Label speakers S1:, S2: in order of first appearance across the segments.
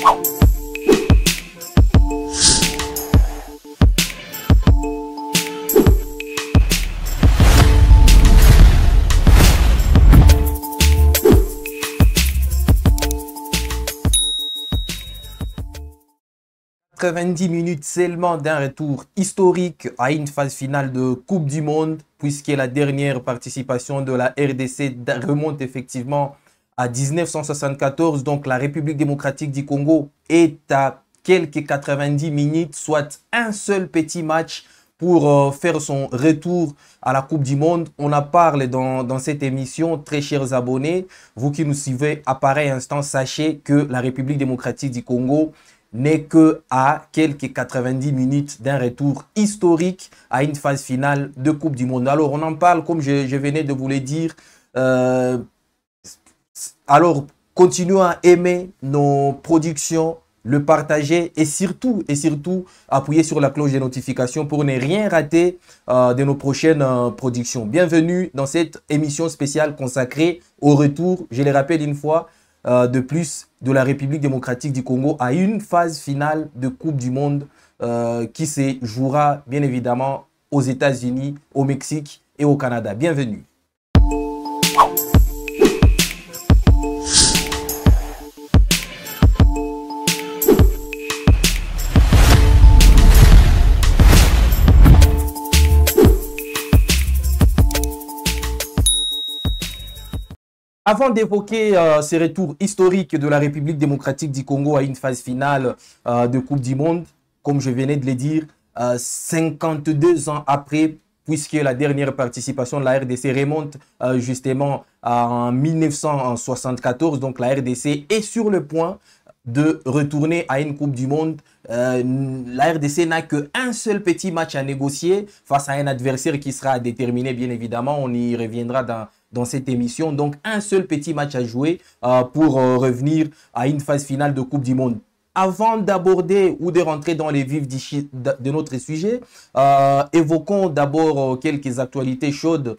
S1: « 90 minutes seulement d'un retour historique à une phase finale de Coupe du Monde, puisque la dernière participation de la RDC remonte effectivement à 1974. Donc la République démocratique du Congo est à quelques 90 minutes, soit un seul petit match pour faire son retour à la Coupe du Monde. On en parle dans cette émission, très chers abonnés. Vous qui nous suivez à pareil instant, sachez que la République démocratique du Congo n'est que à quelques 90 minutes d'un retour historique à une phase finale de Coupe du Monde. Alors, on en parle comme je venais de vous le dire. Alors, continuons à aimer nos productions, le partager et surtout appuyer sur la cloche des notifications pour ne rien rater de nos prochaines productions. Bienvenue dans cette émission spéciale consacrée au retour, je le rappelle une fois, de plus de la République démocratique du Congo à une phase finale de Coupe du Monde qui se jouera bien évidemment aux États-Unis, au Mexique et au Canada. Bienvenue. Avant d'évoquer ces retours historiques de la République démocratique du Congo à une phase finale de Coupe du Monde, comme je venais de le dire, 52 ans après, puisque la dernière participation de la RDC remonte justement en 1974, donc la RDC est sur le point de retourner à une Coupe du Monde. La RDC n'a qu'un seul petit match à négocier face à un adversaire qui sera déterminé, bien évidemment. On y reviendra dans cette émission. Donc, un seul petit match à jouer pour revenir à une phase finale de Coupe du Monde. Avant d'aborder ou de rentrer dans les vifs de notre sujet, évoquons d'abord quelques actualités chaudes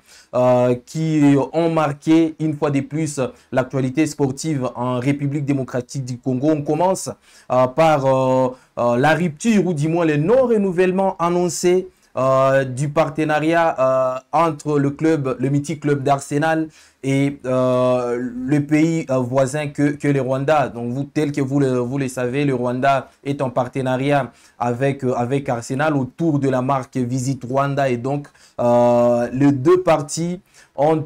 S1: qui ont marqué une fois de plus l'actualité sportive en République démocratique du Congo. On commence par la rupture ou du moins le non-renouvellement annoncé du partenariat entre le mythique club d'Arsenal et le pays voisin que le Rwanda. Donc, tel que vous le savez, le Rwanda est en partenariat avec Arsenal autour de la marque Visit Rwanda. Et donc, les deux parties ont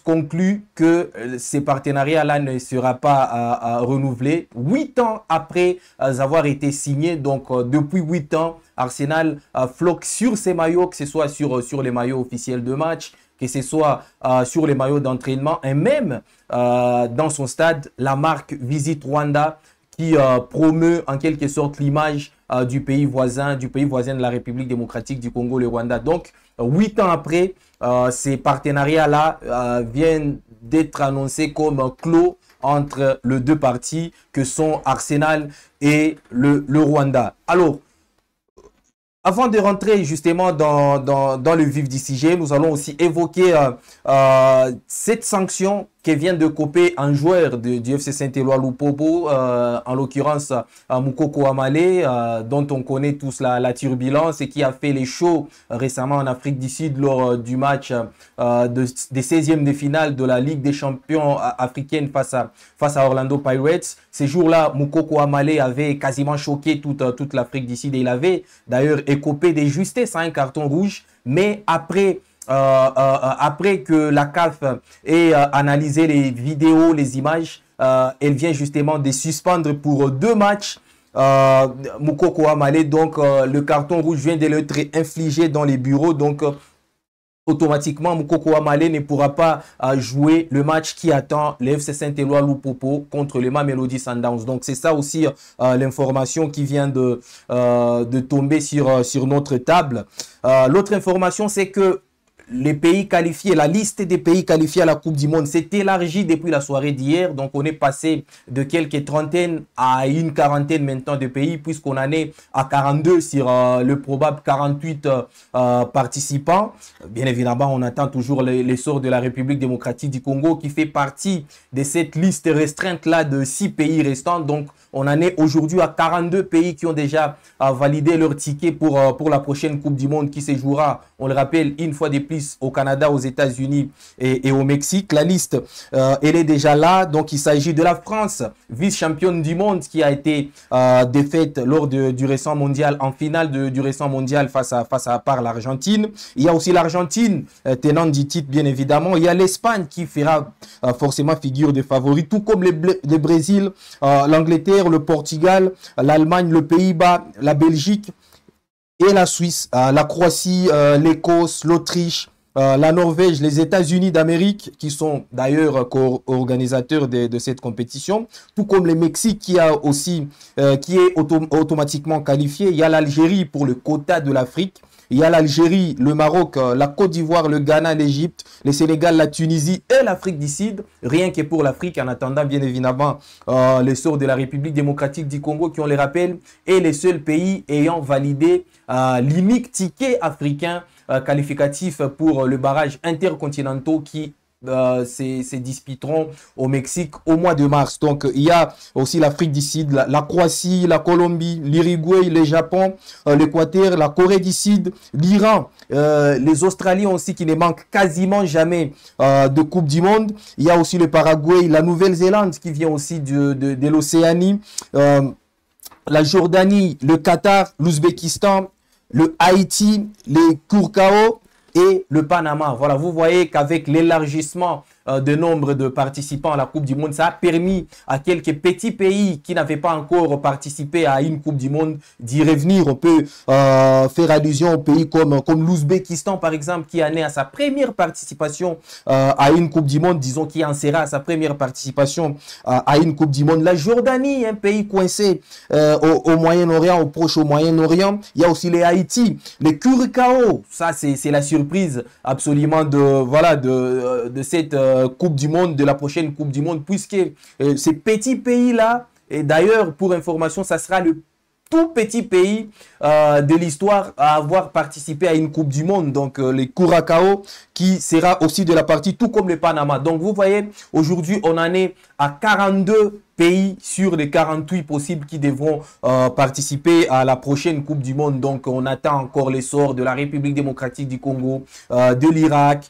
S1: conclu que ces partenariats-là ne sera pas renouvelés 8 ans après avoir été signés. Donc, depuis 8 ans, Arsenal floque sur ses maillots, que ce soit sur les maillots officiels de match, que ce soit sur les maillots d'entraînement et même dans son stade, la marque Visit Rwanda qui promeut en quelque sorte l'image du pays voisin de la République démocratique du Congo, le Rwanda. Donc, 8 ans après, ces partenariats-là viennent d'être annoncés comme clos entre les deux parties que sont Arsenal et le Rwanda. Alors, avant de rentrer justement dans le vif du sujet, nous allons aussi évoquer cette sanction qui vient de couper un joueur du FC Saint-Éloi Lupopo, en l'occurrence Moukoko Amale, dont on connaît tous la turbulence et qui a fait les shows récemment en Afrique du Sud lors du match des 16e de finale de la Ligue des champions africaine face à Orlando Pirates. Ces jours-là, Moukoko Amale avait quasiment choqué toute l'Afrique du Sud et il avait d'ailleurs écopé des justesses à un carton rouge, mais après que la CAF ait analysé les vidéos, les images, elle vient justement de suspendre pour 2 matchs Moukoko Amale. Donc, le carton rouge vient de l'être infligé dans les bureaux. Donc, automatiquement, Moukoko Amale ne pourra pas jouer le match qui attend le FC Saint-Éloi Lupopo contre le Mamelodi Sundowns. Donc, c'est ça aussi l'information qui vient de tomber sur notre table. L'autre information, c'est que les pays qualifiés, la liste des pays qualifiés à la Coupe du Monde s'est élargie depuis la soirée d'hier. Donc, on est passé de quelques trentaines à une quarantaine maintenant de pays, puisqu'on en est à 42 sur le probable 48 participants. Bien évidemment, on attend toujours l'essor de la République démocratique du Congo, qui fait partie de cette liste restreinte-là de 6 pays restants. Donc, on en est aujourd'hui à 42 pays qui ont déjà validé leur ticket pour la prochaine Coupe du Monde qui se jouera, on le rappelle, une fois de plus au Canada, aux États-Unis et au Mexique. La liste, elle est déjà là. Donc, il s'agit de la France, vice-championne du monde, qui a été défaite lors du récent mondial, en finale du récent mondial face à par l'Argentine. Il y a aussi l'Argentine, tenante du titre, bien évidemment. Il y a l'Espagne qui fera forcément figure de favori, tout comme le Brésil, l'Angleterre, le Portugal, l'Allemagne, le Pays-Bas, la Belgique et la Suisse, la Croatie, l'Écosse, l'Autriche, la Norvège, les États-Unis d'Amérique, qui sont d'ailleurs co-organisateurs de cette compétition, tout comme le Mexique qui a aussi qui est automatiquement qualifié. Il y a l'Algérie pour le quota de l'Afrique. Il y a l'Algérie, le Maroc, la Côte d'Ivoire, le Ghana, l'Égypte, le Sénégal, la Tunisie et l'Afrique du Sud. Rien que pour l'Afrique, en attendant bien évidemment le sort de la République démocratique du Congo, qui, on les rappelle, est le seul pays ayant validé l'unique ticket africain qualificatif pour le barrage intercontinental qui se disputeront au Mexique au mois de mars. Donc, il y a aussi l'Afrique du Sud, la Croatie, la Colombie, l'Uruguay, le Japon, l'Équateur, la Corée du Sud, l'Iran, les Australiens aussi qui ne manquent quasiment jamais de Coupe du Monde. Il y a aussi le Paraguay, la Nouvelle-Zélande qui vient aussi de l'Océanie, la Jordanie, le Qatar, l'Ouzbékistan, le Haïti, les Curaçao et le Panama. Voilà, vous voyez qu'avec l'élargissement de nombre de participants à la Coupe du Monde, ça a permis à quelques petits pays qui n'avaient pas encore participé à une Coupe du Monde d'y revenir. On peut faire allusion aux pays comme l'Ouzbékistan, par exemple, qui en est à sa première participation à une Coupe du Monde, disons, qui en sera à sa première participation à une Coupe du Monde. La Jordanie, un pays coincé au Moyen-Orient, au Proche au Moyen-Orient. Il y a aussi les Haïti, les Curaçao. Ça, c'est la surprise absolument de cette Coupe du Monde, de la prochaine Coupe du Monde, puisque ces petits pays-là, et d'ailleurs, pour information, ça sera le tout petit pays de l'histoire à avoir participé à une Coupe du Monde, donc les Curaçao, qui sera aussi de la partie, tout comme le Panama. Donc vous voyez, aujourd'hui, on en est à 42 pays sur les 48 possibles qui devront participer à la prochaine Coupe du Monde. Donc on attend encore l'essor de la République démocratique du Congo, de l'Irak,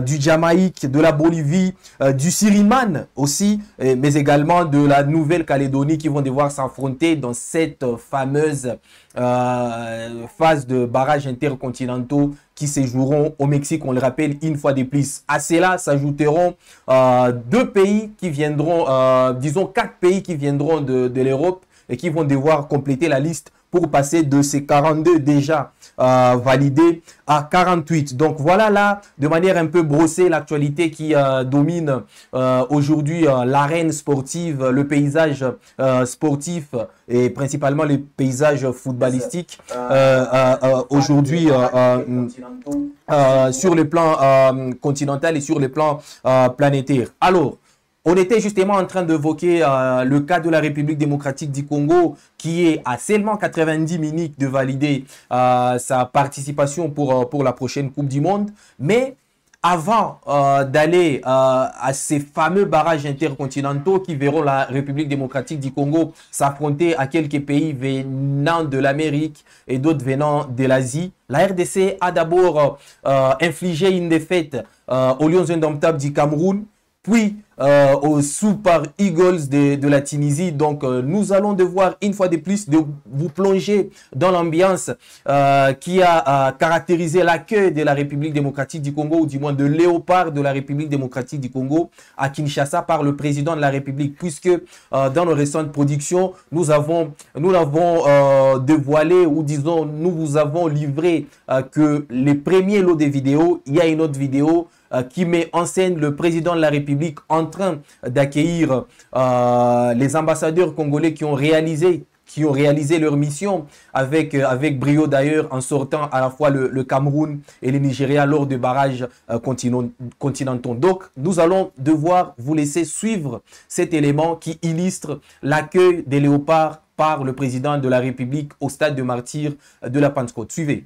S1: du Jamaïque, de la Bolivie, du Suriname aussi, mais également de la Nouvelle-Calédonie qui vont devoir s'affronter dans cette fameuse phase de barrages intercontinentaux qui se joueront au Mexique, on le rappelle une fois de plus. À cela s'ajouteront 2 pays qui viendront, disons 4 pays qui viendront de l'Europe et qui vont devoir compléter la liste pour passer de ces 42 déjà validés à 48. Donc voilà là, de manière un peu brossée, l'actualité qui domine aujourd'hui l'arène sportive, le paysage sportif et principalement les paysages footballistiques aujourd'hui sur le plan continental et sur le plan planétaire. Alors, on était justement en train d'évoquer le cas de la République démocratique du Congo qui est à seulement 90 minutes de valider sa participation pour la prochaine Coupe du Monde. Mais avant d'aller à ces fameux barrages intercontinentaux qui verront la République démocratique du Congo s'affronter à quelques pays venant de l'Amérique et d'autres venant de l'Asie, la RDC a d'abord infligé une défaite aux Lions indomptables du Cameroun, puis aux Super Eagles de la Tunisie. Donc nous allons devoir une fois de plus vous plonger dans l'ambiance qui a caractérisé l'accueil de la République démocratique du Congo, ou du moins de Léopard de la République démocratique du Congo à Kinshasa par le président de la République, puisque dans nos récentes productions, nous l'avons dévoilé, ou disons nous vous avons livré que les premiers lots des vidéos, il y a une autre vidéo qui met en scène le président de la République en train d'accueillir les ambassadeurs congolais qui qui ont réalisé leur mission avec brio d'ailleurs, en sortant à la fois le Cameroun et le Nigeria lors de barrages continentaux. Donc, nous allons devoir vous laisser suivre cet élément qui illustre l'accueil des léopards par le président de la République au stade de martyrs de la Pentecôte. Suivez.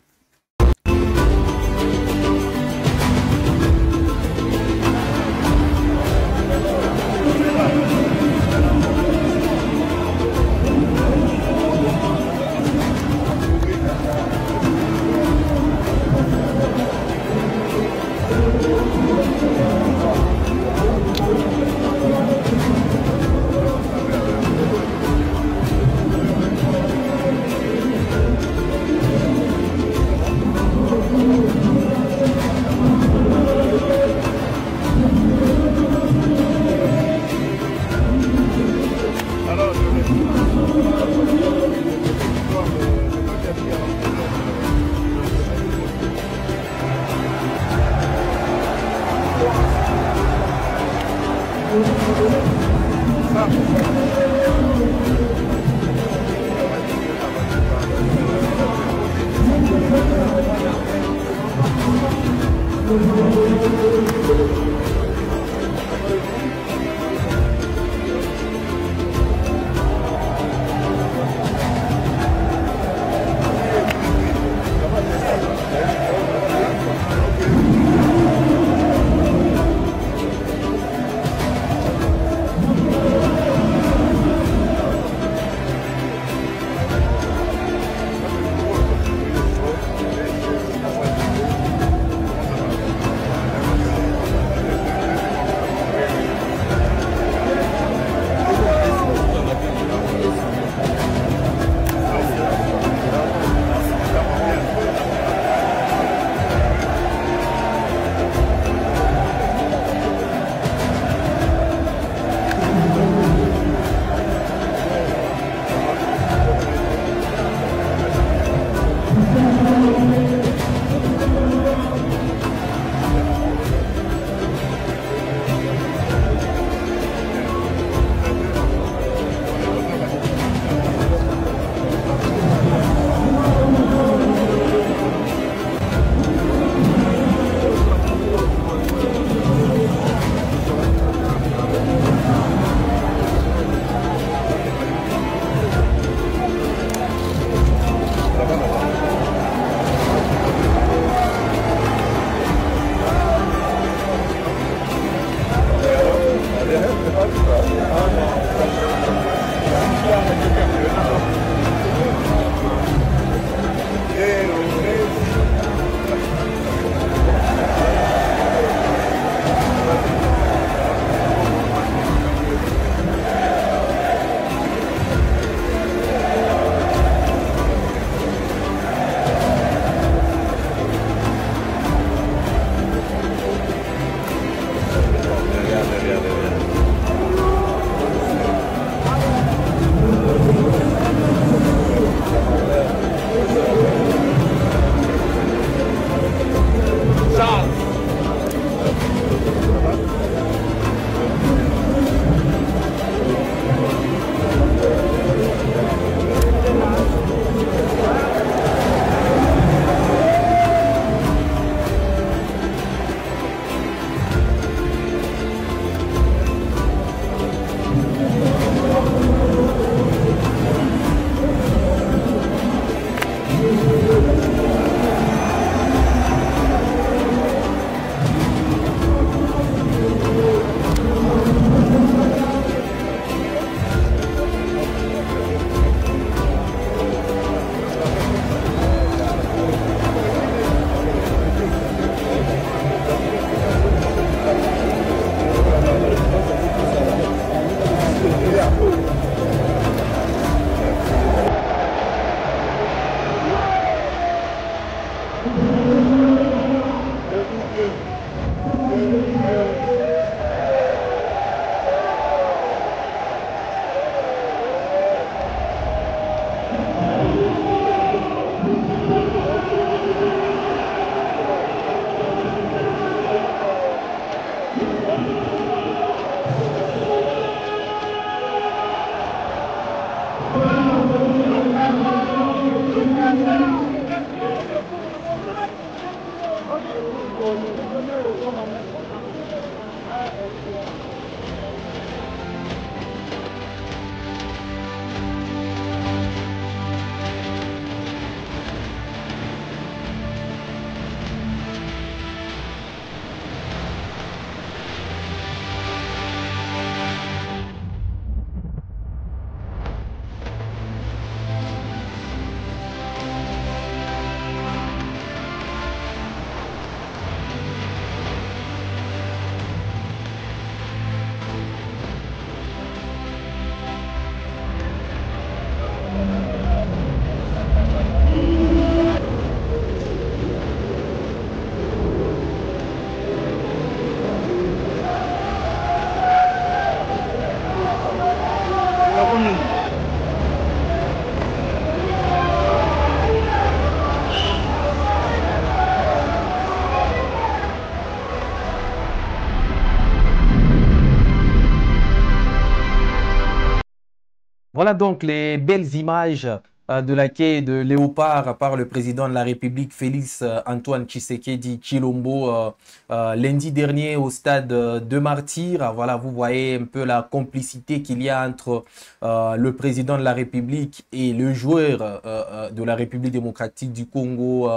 S1: Voilà donc les belles images de la quai de Léopard par le président de la République, Félix Antoine Tshisekedi Tshilombo, lundi dernier au stade de Martyrs. Voilà, vous voyez un peu la complicité qu'il y a entre le président de la République et le joueur de la République démocratique du Congo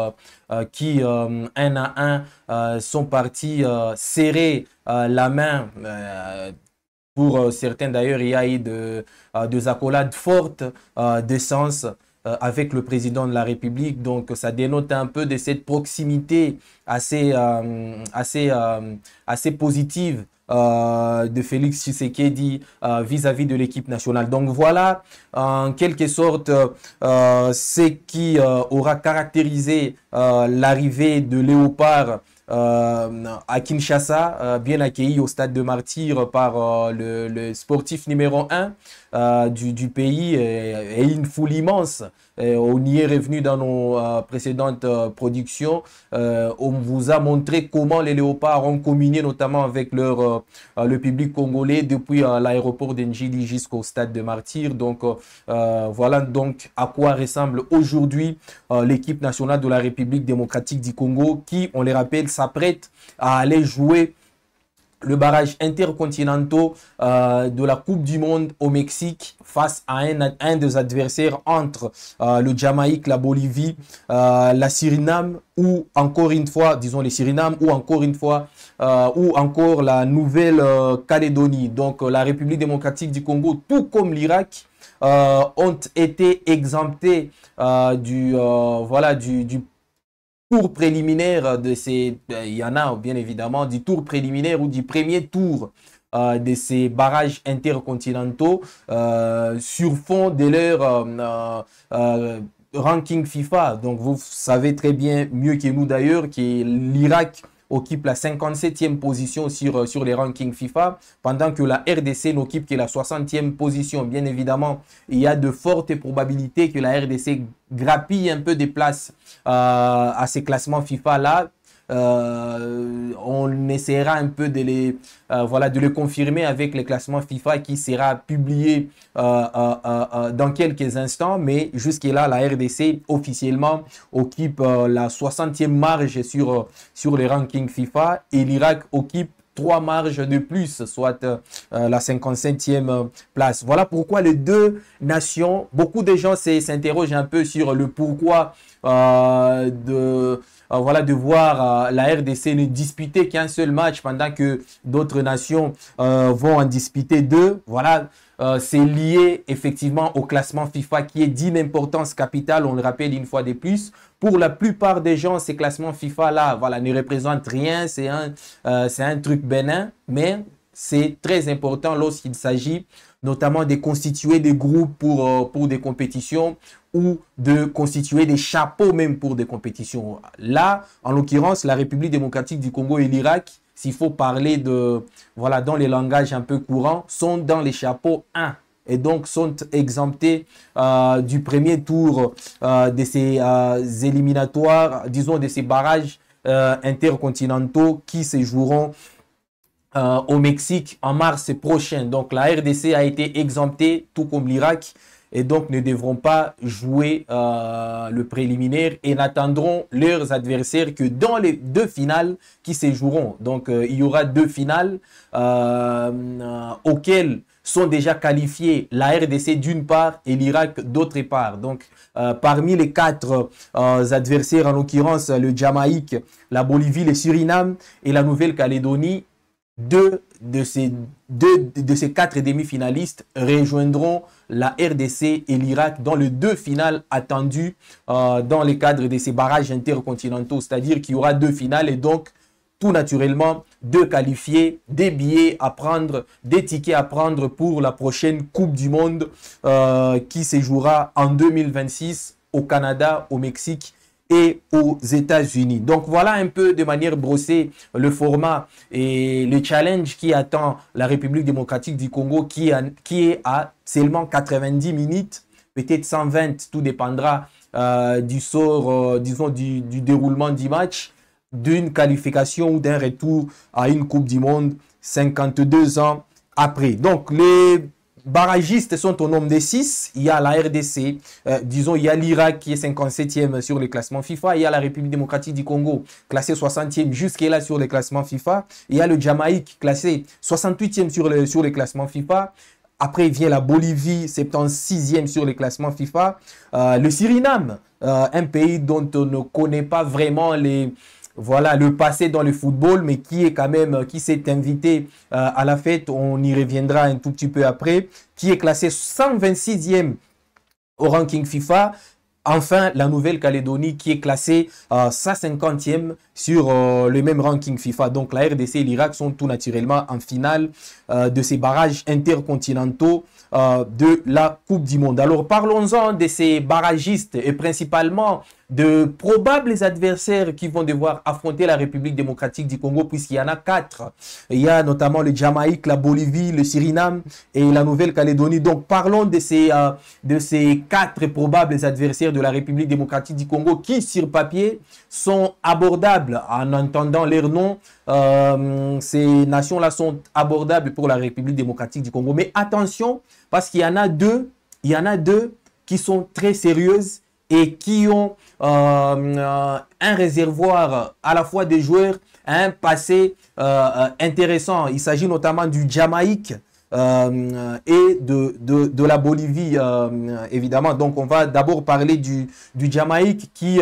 S1: qui, un à un, sont partis serrer la main. Pour certains d'ailleurs, il y a eu des accolades fortes d'essence avec le président de la République. Donc ça dénote un peu de cette proximité assez positive de Félix Tshisekedi vis-à-vis de l'équipe nationale. Donc voilà en quelque sorte ce qui aura caractérisé l'arrivée de Léopard à Kinshasa, bien accueilli au stade de Martyrs par le sportif numéro 1 du pays et une foule immense. On y est revenu dans nos précédentes productions. On vous a montré comment les léopards ont communié notamment avec le public congolais depuis l'aéroport d'Njili jusqu'au stade de Martyrs. Donc voilà donc à quoi ressemble aujourd'hui l'équipe nationale de la République démocratique du Congo qui, on les rappelle, s'apprête à aller jouer le barrage intercontinental de la Coupe du Monde au Mexique face à un des adversaires entre le Jamaïque, la Bolivie, la Suriname ou encore une fois, disons les Suriname ou encore une fois, ou encore la Nouvelle-Calédonie. Donc la République démocratique du Congo, tout comme l'Irak, ont été exemptés du tour préliminaire de ces, il y en a bien évidemment, du tour préliminaire ou du premier tour de ces barrages intercontinentaux sur fond de leur ranking FIFA. Donc vous savez très bien, mieux que nous d'ailleurs, que l'Irak occupe la 57e position sur les rankings FIFA, pendant que la RDC n'occupe que la 60e position. Bien évidemment, il y a de fortes probabilités que la RDC grappille un peu des places à ces classements FIFA-là. On essaiera un peu de les confirmer avec les classements FIFA qui sera publié dans quelques instants, mais jusque-là, la RDC officiellement occupe la 60e marge sur les rankings FIFA et l'Irak occupe 3 marges de plus, soit la 55e place. Voilà pourquoi les deux nations, beaucoup de gens s'interrogent un peu sur le pourquoi de voir la RDC ne disputer qu'un seul match pendant que d'autres nations vont en disputer deux. Voilà, c'est lié effectivement au classement FIFA qui est d'une importance capitale, on le rappelle une fois de plus. Pour la plupart des gens, ces classements FIFA-là voilà, ne représentent rien, c'est un truc bénin, mais c'est très important lorsqu'il s'agit notamment de constituer des groupes pour des compétitions ou de constituer des chapeaux même pour des compétitions. Là, en l'occurrence, la République démocratique du Congo et l'Irak, s'il faut parler de, voilà, dans les langages un peu courants, sont dans les chapeaux 1 et donc sont exemptés du premier tour de ces éliminatoires, disons de ces barrages intercontinentaux qui se joueront au Mexique en mars prochain. Donc la RDC a été exemptée, tout comme l'Irak, et donc ne devront pas jouer le préliminaire et n'attendront leurs adversaires que dans les deux finales qui se joueront. Donc il y aura deux finales auxquelles sont déjà qualifiés la RDC d'une part et l'Irak d'autre part. Donc parmi les quatre adversaires, en l'occurrence le Jamaïque, la Bolivie, le Suriname et la Nouvelle-Calédonie, deux de ces quatre demi-finalistes rejoindront la RDC et l'Irak dans les deux finales attendues dans le cadre de ces barrages intercontinentaux. C'est-à-dire qu'il y aura deux finales et donc tout naturellement deux qualifiés, des billets à prendre, des tickets à prendre pour la prochaine Coupe du Monde qui se jouera en 2026 au Canada, au Mexique et aux États-Unis. Donc voilà un peu de manière brossée le format et le challenge qui attend la République démocratique du Congo qui est à seulement 90 minutes, peut-être 120, tout dépendra du sort, disons du déroulement du match, d'une qualification ou d'un retour à une Coupe du Monde 52 ans après. Donc barragistes sont au nombre de 6. Il y a la RDC, disons, il y a l'Irak qui est 57e sur les classements FIFA. Il y a la République démocratique du Congo, classée 60e jusqu'à sur les classements FIFA. Il y a le Jamaïque, classé 68e sur les classements FIFA. Après, il vient la Bolivie, 76e sur les classements FIFA. Le Suriname, un pays dont on ne connaît pas vraiment voilà, le passé dans le football, mais qui est quand même, qui s'est invité à la fête. On y reviendra un tout petit peu après. Qui est classé 126e au ranking FIFA. Enfin, la Nouvelle-Calédonie qui est classée 150e sur le même ranking FIFA. Donc, la RDC et l'Irak sont tout naturellement en finale de ces barrages intercontinentaux de la Coupe du Monde. Alors, parlons-en de ces barragistes et principalement de probables adversaires qui vont devoir affronter la République démocratique du Congo, puisqu'il y en a 4. Il y a notamment le Jamaïque, la Bolivie, le Suriname et la Nouvelle-Calédonie. Donc, parlons de ces 4 probables adversaires de la République démocratique du Congo qui, sur papier, sont abordables en entendant leurs noms. Ces nations-là sont abordables pour la République démocratique du Congo. Mais attention, parce qu'il y en a deux qui sont très sérieuses et qui ont un réservoir à la fois des joueurs, un passé intéressant. Il s'agit notamment du Jamaïque et de la Bolivie, évidemment. Donc, on va d'abord parler du Jamaïque qui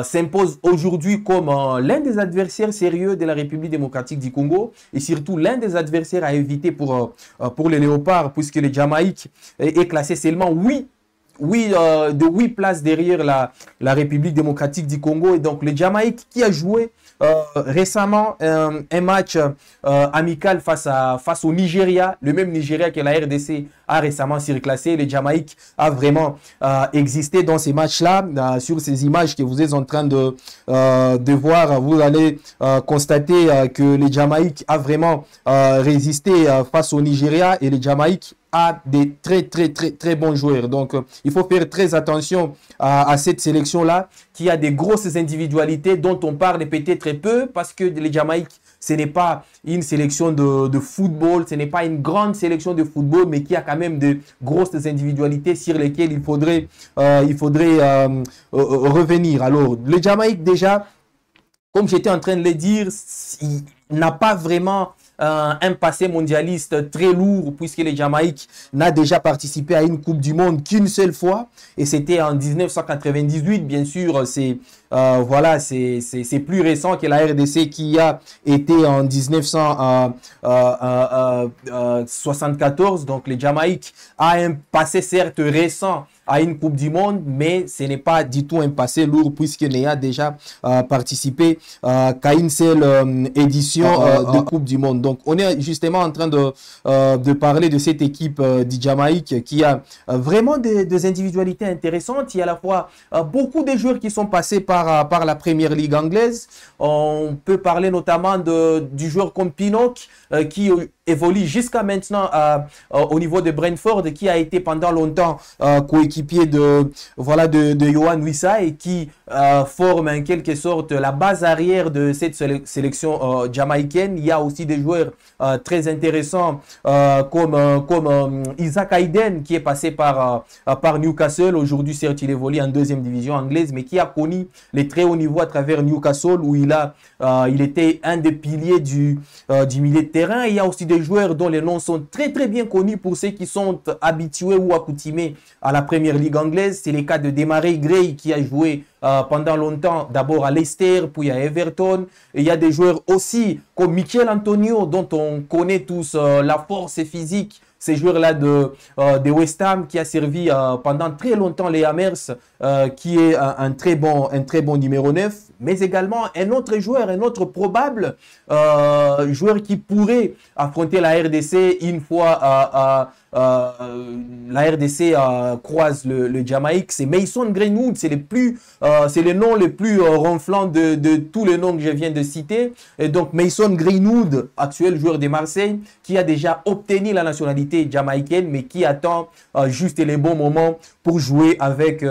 S1: s'impose aujourd'hui comme l'un des adversaires sérieux de la République démocratique du Congo et surtout l'un des adversaires à éviter pour les Léopards, puisque le Jamaïque est classé seulement 8 places derrière la République démocratique du Congo. Et donc, le Jamaïque qui a joué récemment un match amical face au Nigeria, le même Nigeria que la RDC a récemment surclassé. Le Jamaïque a vraiment existé dans ces matchs-là. Sur ces images que vous êtes en train de voir, vous allez constater que le Jamaïque a vraiment résisté face au Nigeria et le Jamaïque a des très bons joueurs. Donc, il faut faire très attention à cette sélection-là qui a des grosses individualités dont on parle peut-être peu parce que les Jamaïque, ce n'est pas une sélection de football, ce n'est pas une grande sélection de football, mais qui a quand même de grosses individualités sur lesquelles il faudrait revenir. Alors, le Jamaïque, déjà, comme j'étais en train de le dire, il n'a pas vraiment un passé mondialiste très lourd puisque le Jamaïque n'a déjà participé à une Coupe du Monde qu'une seule fois et c'était en 1998. Bien sûr, c'est plus récent que la RDC qui a été en 1974. Donc, le Jamaïque a un passé certes récent à une Coupe du Monde, mais ce n'est pas du tout un passé lourd puisqu'il a déjà participé qu'à une seule édition de Coupe du Monde. Donc, on est justement en train de parler de cette équipe du Jamaïque qui a vraiment des individualités intéressantes. Il y a à la fois beaucoup de joueurs qui sont passés par la Première Ligue anglaise. On peut parler notamment du joueur comme Pinnock qui évolue jusqu'à maintenant au niveau de Brentford, qui a été pendant longtemps coéquipier de Yohan Wissa et qui forme en quelque sorte la base arrière de cette sélection jamaïcaine. Il y a aussi des joueurs très intéressants comme Isaac Hayden qui est passé par Newcastle. Aujourd'hui, certes, il évolue en deuxième division anglaise, mais qui a connu les très hauts niveaux à travers Newcastle où il était un des piliers du milieu de terrain. Il y a aussi des joueurs dont les noms sont très bien connus pour ceux qui sont habitués ou accoutumés à la Première Ligue anglaise. C'est le cas de Demarai Gray qui a joué pendant longtemps d'abord à Leicester, puis à Everton. Et il y a des joueurs aussi comme Mikel Antonio dont on connaît tous la force physique. Ces joueurs-là de West Ham qui a servi pendant très longtemps les Hammers, qui est un très bon numéro 9. Mais également un autre joueur, un autre probable joueur qui pourrait affronter la RDC une fois la RDC croise le Jamaïque. C'est Mason Greenwood, c'est le nom le plus ronflant de tous les noms que je viens de citer. Et donc Mason Greenwood, actuel joueur de Marseille, qui a déjà obtenu la nationalité jamaïcaine, mais qui attend juste les bons moments pour jouer avec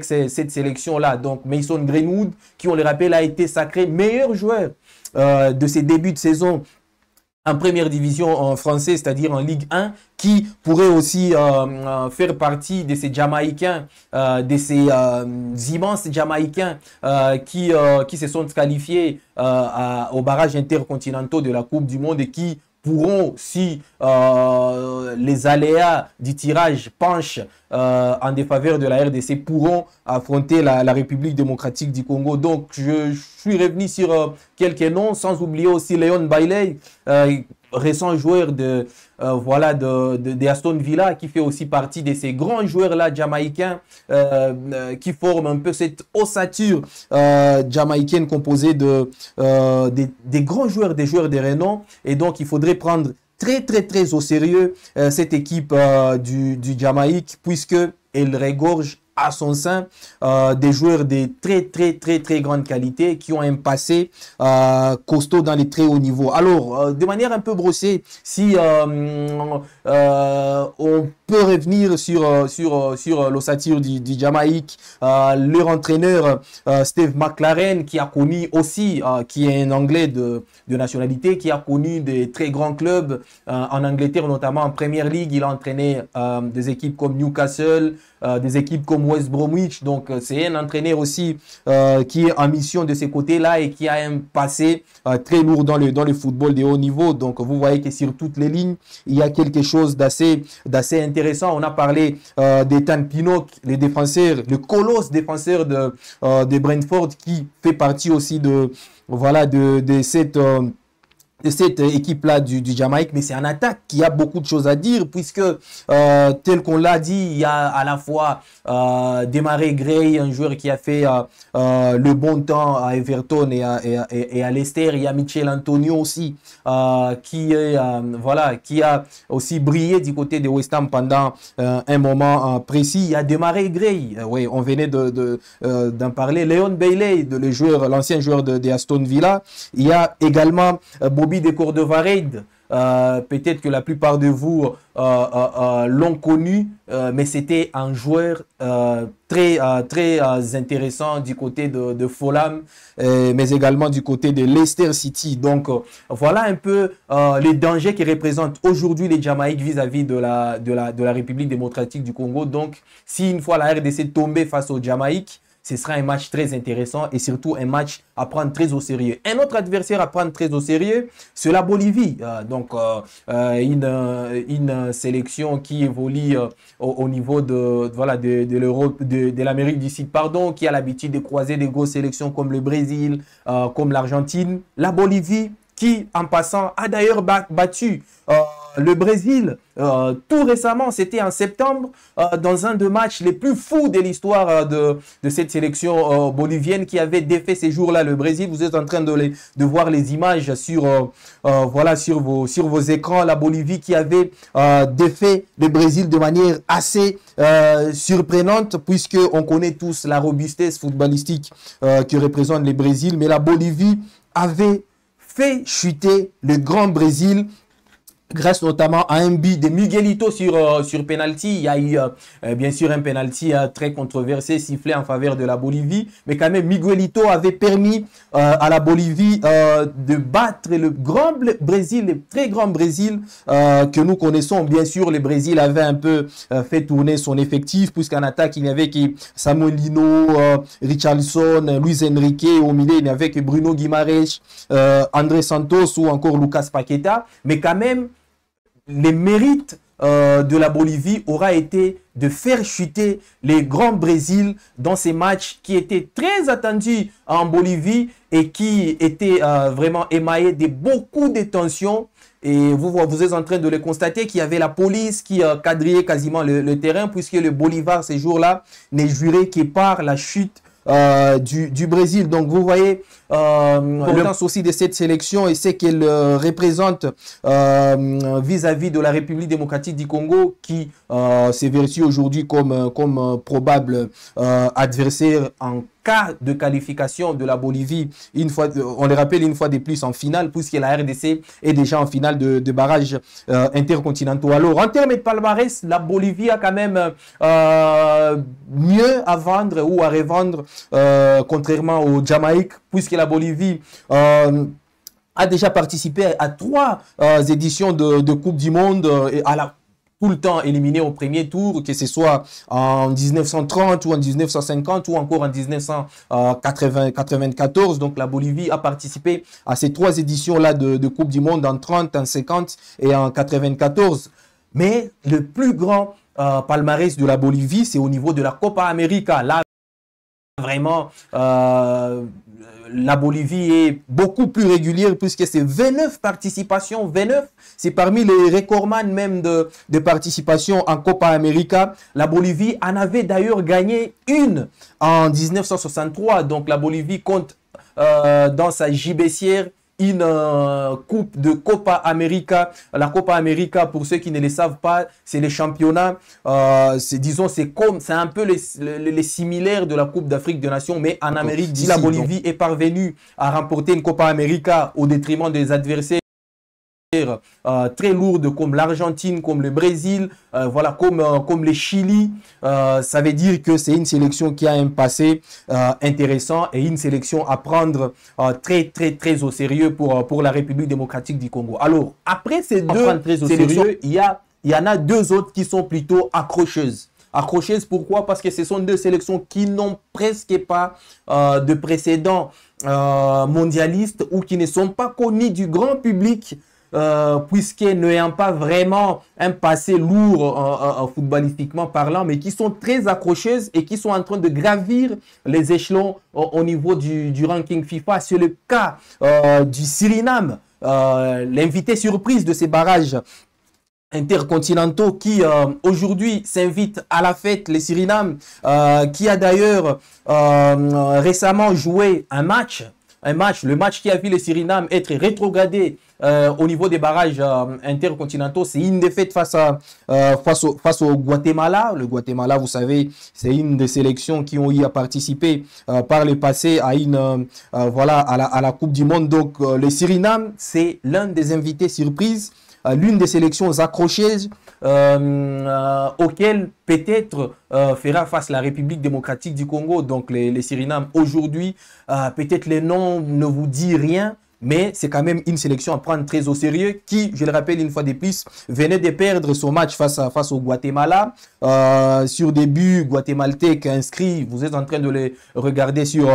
S1: cette sélection-là. Donc Mason Greenwood, qui on le rappelle a été sacré meilleur joueur de ses débuts de saison en première division en français, c'est-à-dire en Ligue 1, qui pourrait aussi faire partie de ces Jamaïcains, de ces immenses Jamaïcains qui se sont qualifiés aux barrages intercontinentaux de la Coupe du Monde et qui pourront, si les aléas du tirage penchent en défaveur de la RDC, pourront affronter la République démocratique du Congo. Donc, je suis revenu sur quelques noms, sans oublier aussi Leon Bailey, récent joueur de Aston Villa, qui fait aussi partie de ces grands joueurs-là jamaïcains qui forment un peu cette ossature jamaïcaine composée des grands joueurs, des joueurs de renom. Et donc, il faudrait prendre très au sérieux cette équipe du Jamaïque, puisque elle regorge à son sein des joueurs de très grande qualité qui ont un passé costaud dans les très hauts niveaux. Alors, de manière un peu brossée, si on peut revenir sur l'ossature du Jamaïque, leur entraîneur Steve McLaren, qui a connu aussi, qui est un Anglais de nationalité, qui a connu des très grands clubs en Angleterre, notamment en Premier League. Il a entraîné des équipes comme Newcastle, des équipes comme West Bromwich. Donc c'est un entraîneur aussi qui est en mission de ces côtés-là et qui a un passé très lourd dans le football de haut niveau. Donc vous voyez que sur toutes les lignes, il y a quelque chose d'assez intéressant. On a parlé d'Ethan Pinnock, le défenseur, le colosse défenseur de Brentford, qui fait partie aussi de cette équipe-là du Jamaïque. Mais c'est en attaque qu'il y a beaucoup de choses à dire, puisque tel qu'on l'a dit, il y a à la fois Demarai Gray, un joueur qui a fait le bon temps à Everton et à Leicester. Il y a Michel Antonio aussi, qui a aussi brillé du côté de West Ham pendant un moment précis. Il y a Demarai Gray, oui, on venait d'en parler. Leon Bailey, l'ancien joueur de Aston Villa. Il y a également Bobby de Cordovareid. Peut-être que la plupart de vous l'ont connu, mais c'était un joueur très intéressant du côté de Fulham, mais également du côté de Leicester City. Donc voilà un peu les dangers que représentent aujourd'hui les Jamaïques vis-à-vis de la République démocratique du Congo. Donc si une fois la RDC tombait face aux Jamaïques, ce sera un match très intéressant et surtout un match à prendre très au sérieux. Un autre adversaire à prendre très au sérieux, c'est la Bolivie. Une sélection qui évolue au niveau de l'Europe, de l'Amérique du Sud, qui a l'habitude de croiser des grosses sélections comme le Brésil, comme l'Argentine. La Bolivie, qui en passant a d'ailleurs battu le Brésil tout récemment, c'était en septembre, dans un des matchs les plus fous de l'histoire de cette sélection bolivienne qui avait défait ces jours-là le Brésil. Vous êtes en train de voir les images sur vos écrans. La Bolivie qui avait défait le Brésil de manière assez surprenante, puisque on connaît tous la robustesse footballistique que représente le Brésil, mais la Bolivie avait fait chuter le grand Brésil grâce notamment à un but de Miguelito sur penalty. Il y a eu bien sûr un penalty très controversé sifflé en faveur de la Bolivie, mais quand même Miguelito avait permis à la Bolivie de battre le grand Brésil, le très grand Brésil que nous connaissons. Bien sûr, le Brésil avait un peu fait tourner son effectif, puisqu'en attaque il n'y avait que Samuel Lino, Richarlison, Luis Enrique. Au milieu il n'y avait que Bruno Guimaraes, André Santos ou encore Lucas Paqueta. Mais quand même, les mérites de la Bolivie aura été de faire chuter les grands Brésil dans ces matchs qui étaient très attendus en Bolivie et qui étaient vraiment émaillés de beaucoup de tensions. Et vous êtes en train de le constater qu'il y avait la police qui quadrillait quasiment le terrain, puisque le Bolivar ces jours-là n'est juré que par la chute du Brésil. Donc vous voyez l'importance aussi de cette sélection et c'est qu'elle représente vis-à-vis de la République démocratique du Congo, qui s'évertue aujourd'hui comme probable adversaire en cas de qualification de la Bolivie, on le rappelle une fois de plus en finale, puisque la RDC est déjà en finale de barrage intercontinentaux. Alors en termes de palmarès, la Bolivie a quand même mieux à vendre ou à revendre contrairement au Jamaïque, puisque la Bolivie a déjà participé à 3 éditions de Coupe du Monde et tout le temps éliminé au premier tour, que ce soit en 1930 ou en 1950 ou encore en 1994. Donc la Bolivie a participé à ces 3 éditions-là de Coupe du Monde en 30, en 50 et en 94. Mais le plus grand palmarès de la Bolivie, c'est au niveau de la Copa América. Là, vraiment, la Bolivie est beaucoup plus régulière puisque c'est 29 participations. 29, c'est parmi les recordman même de participation en Copa América. La Bolivie en avait d'ailleurs gagné une en 1963. Donc la Bolivie compte dans sa gibecière une coupe de Copa América. La Copa América, pour ceux qui ne le savent pas, c'est les championnats, disons, c'est un peu les similaires de la Coupe d'Afrique des Nations, mais en Amérique. Si la Bolivie est parvenue à remporter une Copa América au détriment des adversaires très lourdes comme l'Argentine, comme le Brésil, voilà, comme le Chili, ça veut dire que c'est une sélection qui a un passé intéressant et une sélection à prendre très au sérieux pour la République démocratique du Congo. Alors, après ces deux sélections, il y en a 2 autres qui sont plutôt accrocheuses. Accrocheuses, pourquoi? Parce que ce sont 2 sélections qui n'ont presque pas de précédents mondialistes ou qui ne sont pas connues du grand public, puisqu'elles n'ayant pas vraiment un passé lourd footballistiquement parlant, mais qui sont très accrocheuses et qui sont en train de gravir les échelons au niveau du ranking FIFA. C'est le cas du Suriname, l'invité surprise de ces barrages intercontinentaux qui aujourd'hui s'invite à la fête, les Suriname, qui a d'ailleurs récemment joué un match, le match qui a vu les Suriname être rétrogradé au niveau des barrages intercontinentaux. C'est une défaite face au Guatemala. Le Guatemala, vous savez, c'est une des sélections qui ont eu à participer par le passé à voilà, à la Coupe du Monde. Donc les Suriname, c'est l'un des invités surprises, l'une des sélections accrocheuses auxquelles peut-être fera face la République démocratique du Congo. Donc les Suriname aujourd'hui, peut-être les noms ne vous disent rien, mais c'est quand même une sélection à prendre très au sérieux qui, je le rappelle une fois de plus, venait de perdre son match face au Guatemala sur des buts guatémaltèques inscrits. Vous êtes en train de les regarder sur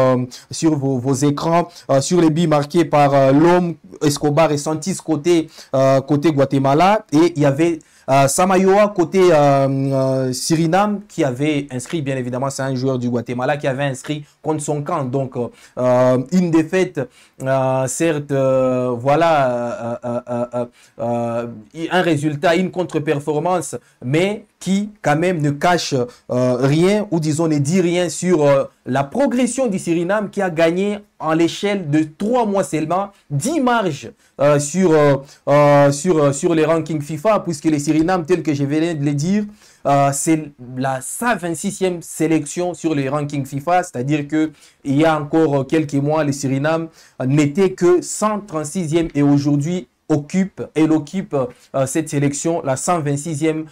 S1: vos écrans, sur les buts marqués par l'homme Escobar et Santis côté Guatemala, et il y avait Samayoa côté Suriname qui avait inscrit, bien évidemment c'est un joueur du Guatemala qui avait inscrit contre son camp. Donc une défaite, certes, voilà, un résultat, une contre-performance, mais qui quand même ne cache rien, ou disons ne dit rien sur la progression du Suriname, qui a gagné en l'échelle de 3 mois seulement 10 marges sur les rankings FIFA, puisque les Suriname, tel que je venais de le dire, c'est la 126e sélection sur les rankings FIFA, c'est-à-dire que il y a encore quelques mois, les Suriname n'étaient que 136e et aujourd'hui elle occupe cette sélection, la 126e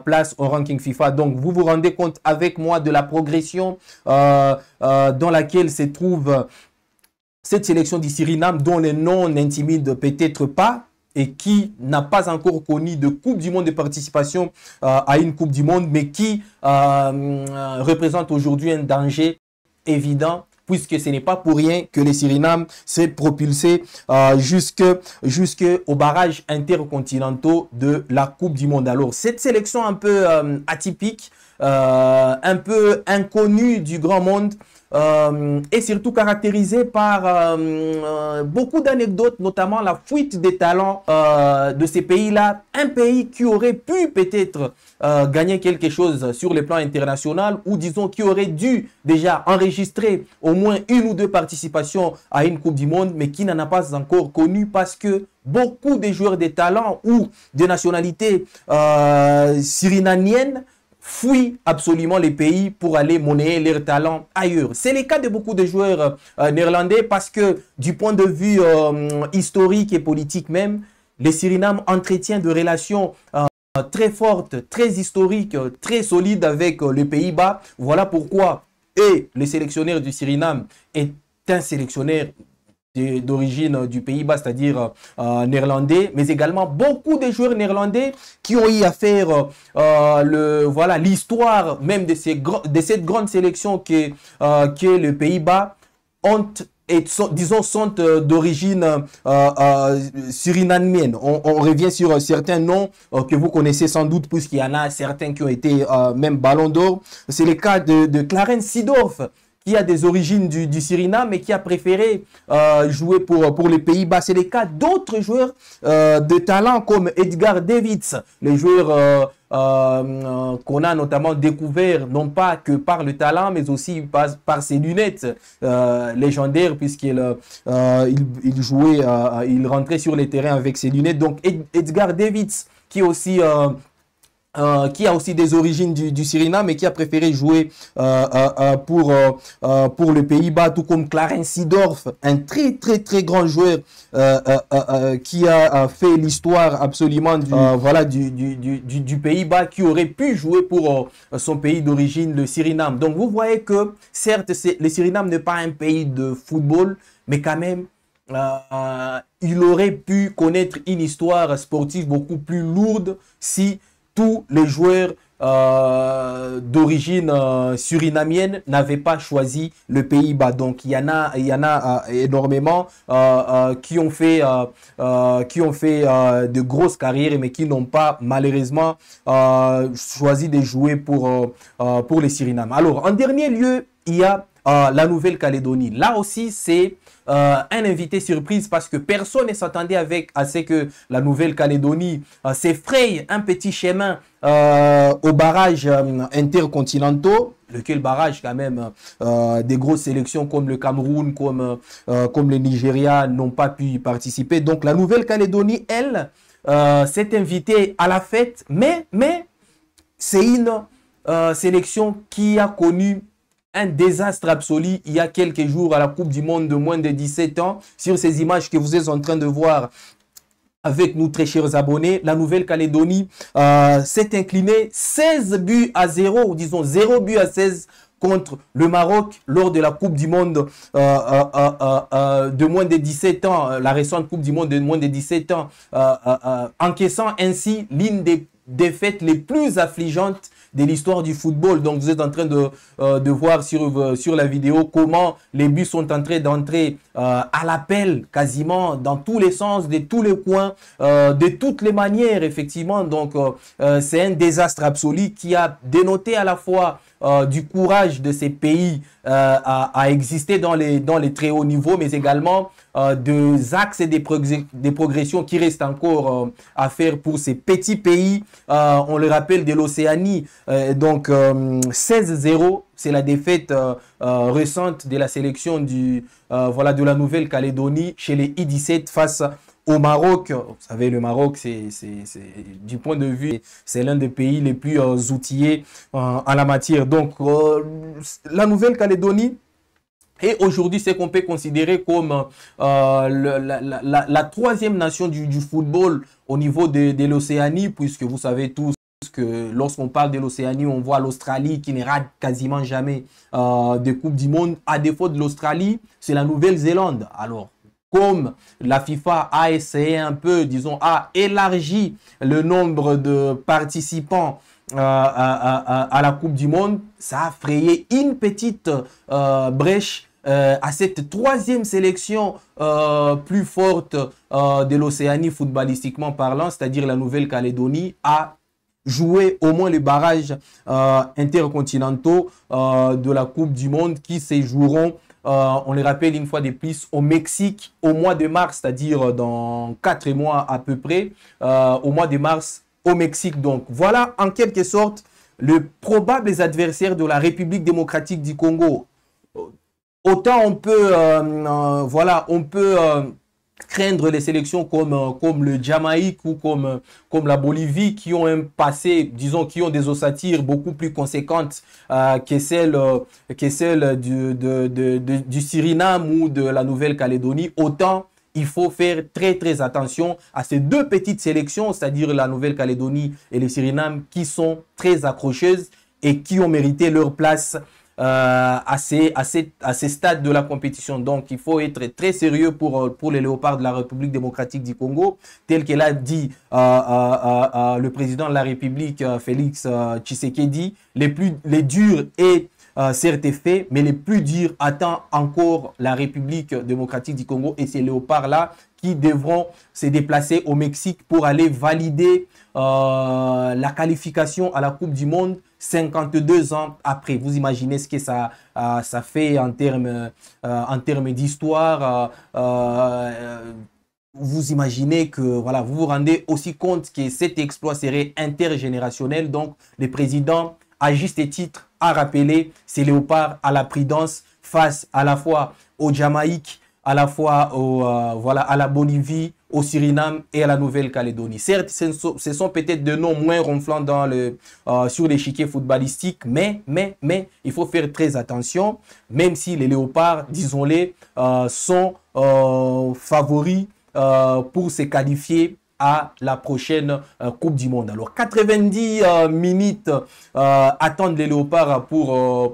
S1: place au ranking FIFA. Donc, vous vous rendez compte avec moi de la progression dans laquelle se trouve cette sélection du Suriname, dont les noms n'intimident peut-être pas et qui n'a pas encore connu de Coupe du Monde de participation à une Coupe du Monde, mais qui représente aujourd'hui un danger évident, puisque ce n'est pas pour rien que les Suriname s'est propulsé jusqu'aux barrages intercontinentaux de la Coupe du Monde. Alors, cette sélection un peu atypique, un peu inconnue du grand monde, et surtout caractérisée par beaucoup d'anecdotes, notamment la fuite des talents de ces pays-là. Un pays qui aurait pu peut-être gagner quelque chose sur le plan international, ou disons qui aurait dû déjà enregistrer au moins 1 ou 2 participations à une Coupe du Monde, mais qui n'en a pas encore connu parce que beaucoup de joueurs de talent ou de nationalité surinamienne fuient absolument les pays pour aller monnayer leurs talents ailleurs. C'est le cas de beaucoup de joueurs néerlandais, parce que du point de vue historique et politique même, les Suriname entretiennent de relations très fortes, très historiques, très solides avec les Pays-Bas. Voilà pourquoi le sélectionneur du Suriname est un sélectionneur d'origine du Pays-Bas, c'est-à-dire néerlandais, mais également beaucoup de joueurs néerlandais qui ont eu à faire voilà, l'histoire même de cette grande sélection que le Pays-Bas ont et disons sont d'origine surinamienne. On revient sur certains noms que vous connaissez sans doute, puisqu'il y en a certains qui ont été même Ballon d'Or. C'est le cas de Clarence Seedorf, qui a des origines du Suriname et qui a préféré jouer pour les Pays-Bas. C'est le cas d'autres joueurs de talent comme Edgar Davids, les joueurs qu'on a notamment découvert, non pas que par le talent, mais aussi par ses lunettes légendaires, puisqu'il il jouait, il rentrait sur les terrains avec ses lunettes. Donc Edgar Davids, qui a aussi des origines du Suriname, mais qui a préféré jouer pour le Pays-Bas, tout comme Clarence Seedorf, un très grand joueur qui a fait l'histoire absolument du Pays-Bas, qui aurait pu jouer pour son pays d'origine, le Suriname. Donc vous voyez que certes, le Suriname n'est pas un pays de football, mais quand même, il aurait pu connaître une histoire sportive beaucoup plus lourde si tous les joueurs d'origine surinamienne n'avaient pas choisi le Pays-Bas. Donc il y en a énormément qui ont fait de grosses carrières, mais qui n'ont pas malheureusement choisi de jouer pour les Suriname. Alors en dernier lieu, il y a la Nouvelle-Calédonie. Là aussi, c'est un invité surprise, parce que personne ne s'attendait à ce que la Nouvelle-Calédonie s'effraie un petit chemin aux barrages intercontinentaux, lequel barrage quand même des grosses sélections comme le Cameroun, comme le Nigeria n'ont pas pu y participer. Donc la Nouvelle-Calédonie, elle, s'est invitée à la fête, mais c'est une sélection qui a connu un désastre absolu il y a quelques jours à la Coupe du Monde de moins de 17 ans. Sur ces images que vous êtes en train de voir avec nous, très chers abonnés, la Nouvelle-Calédonie s'est inclinée 16-0, ou disons 0-16 contre le Maroc lors de la Coupe du Monde de moins de 17 ans, la récente Coupe du Monde de moins de 17 ans, encaissant ainsi l'une des défaites les plus affligeantes de l'histoire du football. Donc vous êtes en train de voir sur la vidéo comment les buts sont en train d'entrer à l'appel, quasiment dans tous les sens, de tous les coins, de toutes les manières, effectivement. Donc c'est un désastre absolu qui a dénoté à la fois du courage de ces pays à exister dans les très hauts niveaux, mais également des axes et des progressions qui restent encore à faire pour ces petits pays, on le rappelle, de l'Océanie. Donc 16-0, c'est la défaite récente de la sélection de la Nouvelle-Calédonie chez les I-17 face au Maroc. Vous savez, le Maroc, c'est du point de vue, c'est l'un des pays les plus outillés en la matière. Donc, la Nouvelle-Calédonie est aujourd'hui ce qu'on peut considérer comme la troisième nation du football au niveau de l'Océanie, puisque vous savez tous que lorsqu'on parle de l'Océanie, on voit l'Australie qui ne rate quasiment jamais de Coupe du Monde. À défaut de l'Australie, c'est la Nouvelle-Zélande. Alors, comme la FIFA a essayé un peu, disons, a élargi le nombre de participants à la Coupe du Monde, ça a frayé une petite brèche à cette troisième sélection plus forte de l'Océanie footballistiquement parlant, c'est-à-dire la Nouvelle-Calédonie, a joué au moins les barrages intercontinentaux de la Coupe du Monde qui se joueront, on les rappelle une fois de plus, au Mexique au mois de mars, c'est-à-dire dans 4 mois à peu près, au mois de mars au Mexique. Donc voilà en quelque sorte les probables adversaires de la République démocratique du Congo. Autant on peut, craindre les sélections comme le Jamaïque ou comme la Bolivie, qui ont un passé, disons, qui ont des ossatures beaucoup plus conséquentes que celles du Suriname ou de la Nouvelle-Calédonie. Autant il faut faire très attention à ces deux petites sélections, c'est-à-dire la Nouvelle-Calédonie et le Suriname, qui sont très accrocheuses et qui ont mérité leur place à ces stades de la compétition. Donc, il faut être très sérieux pour les Léopards de la République démocratique du Congo, tel qu'elle a dit le président de la République, Félix Tshisekedi. Les durs et certes fait, mais les plus durs attendent encore la République démocratique du Congo et ces léopards-là qui devront se déplacer au Mexique pour aller valider la qualification à la Coupe du Monde 52 ans après. Vous imaginez ce que ça fait en termes d'histoire. Vous imaginez que, voilà, vous vous rendez aussi compte que cet exploit serait intergénérationnel. Donc, le président, à juste titre, a rappelé ces léopards à la prudence face à la fois au Jamaïque, à la fois à la Bolivie, au Suriname et à la Nouvelle-Calédonie. Certes, ce sont peut-être des noms moins ronflants sur l'échiquier footballistique, mais il faut faire très attention, même si les léopards, disons-les, sont favoris pour se qualifier à la prochaine Coupe du Monde. Alors, 90 minutes attendent les léopards pour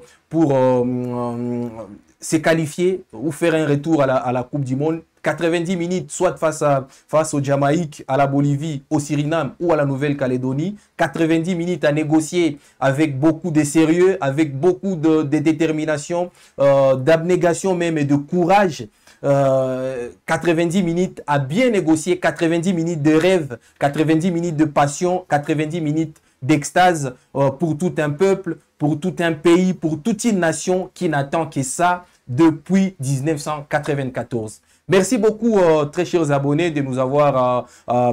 S1: se qualifier ou faire un retour à la Coupe du Monde. 90 minutes, soit face au Jamaïque, à la Bolivie, au Suriname ou à la Nouvelle-Calédonie. 90 minutes à négocier avec beaucoup de sérieux, avec beaucoup de détermination, d'abnégation même et de courage. 90 minutes à bien négocier, 90 minutes de rêve, 90 minutes de passion, 90 minutes d'extase pour tout un peuple, pour tout un pays, pour toute une nation qui n'attend que ça depuis 1994. Merci beaucoup, très chers abonnés, de nous avoir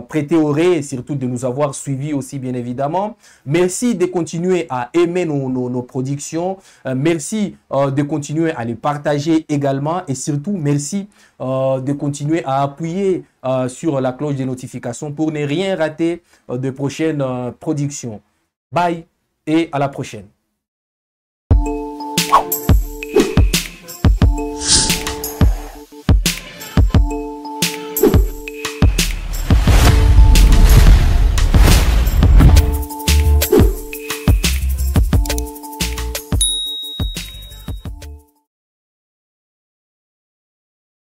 S1: prêté oreille et surtout de nous avoir suivis aussi, bien évidemment. Merci de continuer à aimer nos productions. Merci de continuer à les partager également. Et surtout, merci de continuer à appuyer sur la cloche des notifications pour ne rien rater de prochaines productions. Bye et à la prochaine.